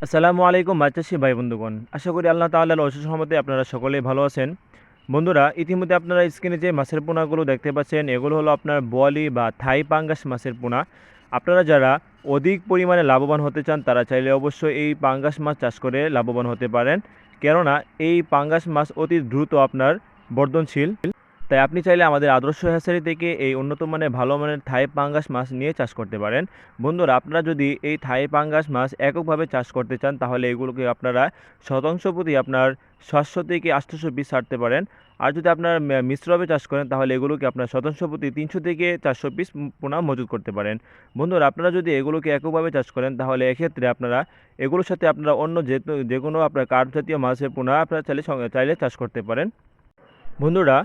আসসালামু আলাইকুম মাছচাষী ভাই বন্ধুগণ, আশা করি আল্লাহ তাআলার অশেষ রহমতে আপনারা সকলেই ভালো আছেন। বন্ধুরা, ইতিমধ্যে আপনারা স্ক্রিনে যে মাছের পোনাগুলো দেখতে পাচ্ছেন, এগুলো হলো আপনার বোয়ালি বা থাই পাঙ্গাস মাছের পোনা। আপনারা যারা অধিক পরিমাণে লাভবান হতে চান তারা চাইলে অবশ্যই এই পাঙ্গাস মাছ চাষ করে লাভবান হতে পারেন। কেননা এই পাঙ্গাস মাছ অতি দ্রুত আপনার বর্ধনশীল। তাই আপনি চাইলে আমাদের আদর্শ হ্যাচারি থেকে এই উন্নত মানের ভালো মানের থাই পাঙ্গাস মাছ নিয়ে চাষ করতে পারেন। বন্ধুরা, আপনারা যদি এই থাই পাঙ্গাস মাছ এককভাবে চাষ করতে চান তাহলে এগুলোকে আপনারা শতাংশ প্রতি আপনার 700 থেকে 800 পিস ছাড়তে পারেন। আর যদি আপনার মিশ্রভাবে চাষ করেন তাহলে এগুলোকে আপনার শতাংশ প্রতি 300 থেকে 400 পিস পোনা মজুত করতে পারেন। বন্ধুরা, আপনারা যদি এগুলোকে এককভাবে চাষ করেন তাহলে এক্ষেত্রে আপনারা এগুলোর সাথে আপনারা অন্য যে কোনো আপনার কার্প জাতীয় মাছের পোনা আপনারা চাইলে চাষ করতে পারেন। বন্ধুরা,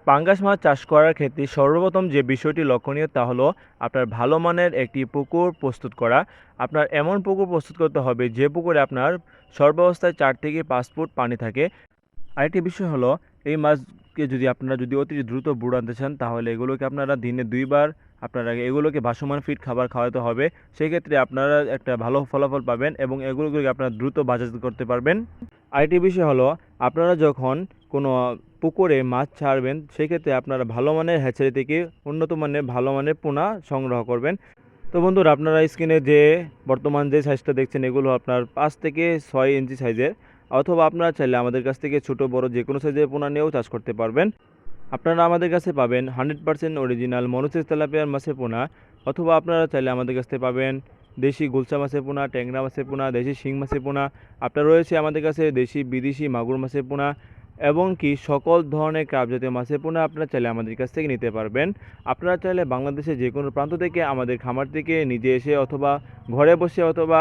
পাঙ্গাস মাছ চাষ করার ক্ষেত্রে সর্বপ্রথম যে বিষয়টি লক্ষণীয় তা হলো আপনার ভালো মানের একটি পুকুর প্রস্তুত করা। আপনার এমন পুকুর প্রস্তুত করতে হবে যে পুকুরে আপনার সর্বাবস্থায় 4 থেকে 5 ফুট পানি থাকে। আরেকটি বিষয় হলো, এই মাছকে আপনারা যদি অতি দ্রুত বুড়ো আনতে চান তাহলে এগুলোকে আপনারা দিনে 2 বার আপনারা এগুলোকে ভাসমান ফিড খাবার খাওয়াতে হবে। সেক্ষেত্রে আপনারা একটা ভালো ফলাফল পাবেন এবং এগুলোকে আপনারা দ্রুত বাজারজাত করতে পারবেন। আরেকটি বিষয় হলো, আপনারা যখন কোনো পুকুরে মাছ ছাড়বেন সেক্ষেত্রে আপনারা ভালো মানের হ্যাচারি থেকে উন্নত মানের ভালো মানের পোনা সংগ্রহ করবেন। তো বন্ধুরা, আপনারা স্ক্রিনে যে বর্তমান যে সাইজটা দেখছেন এগুলো আপনার 5 থেকে 6 ইঞ্চি সাইজের, অথবা আপনারা চাইলে আমাদের কাছ থেকে ছোট বড় যে কোনো সাইজের পোনা নিয়েও চাষ করতে পারবেন। আপনারা আমাদের কাছে পাবেন 100% অরিজিনাল মনোসেস তেলাপিয়ার মাছের পোনা, অথবা আপনারা চাইলে আমাদের কাছ থেকে পাবেন দেশি গুলশা মাছের পোনা, ট্যাংরা মাছের পোনা, দেশি শিং মাছের পোনা। আপনার রয়েছে আমাদের কাছে দেশি বিদেশি মাগুর মাছের পোনা এবং কি সকল ধরনের ক্রাব জাতীয় মাছের পোনা আপনারা চাইলে আমাদের কাছ থেকে নিতে পারবেন। আপনারা চাইলে বাংলাদেশের যে কোনো প্রান্ত থেকে আমাদের খামার থেকে নিজে এসে অথবা ঘরে বসে অথবা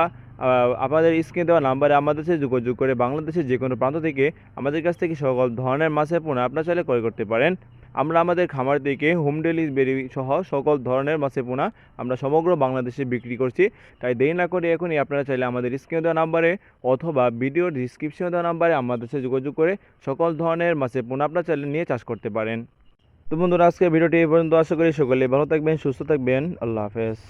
আপনাদের স্ক্রিনে দেওয়া নাম্বারে আমাদের সাথে যোগাযোগ করে বাংলাদেশের যে কোনো প্রান্ত থেকে আমাদের কাছ থেকে সকল ধরনের মাছের পোনা আপনারা চাইলে ক্রয় করতে পারেন। আমরা আমাদের খামার থেকে হোম ডেলিভারি সহ সকল ধরনের মাছের পোনা আমরা সমগ্র বাংলাদেশে বিক্রি করছি। তাই দেরি না করে এখনই আপনারা চাইলে আমাদের স্ক্রিনে দেওয়া নাম্বারে অথবা ভিডিওর ডিসক্রিপশনে দেওয়া নাম্বারে আমাদের সাথে যোগাযোগ করে সকল ধরনের মাছের পোনা আপনারা চাইলে নিয়ে চাষ করতে পারেন। তো বন্ধুরা, আজকের ভিডিওটি এই পর্যন্ত। আশা করি সকলে ভালো থাকবেন, সুস্থ থাকবেন। আল্লাহ হাফেজ।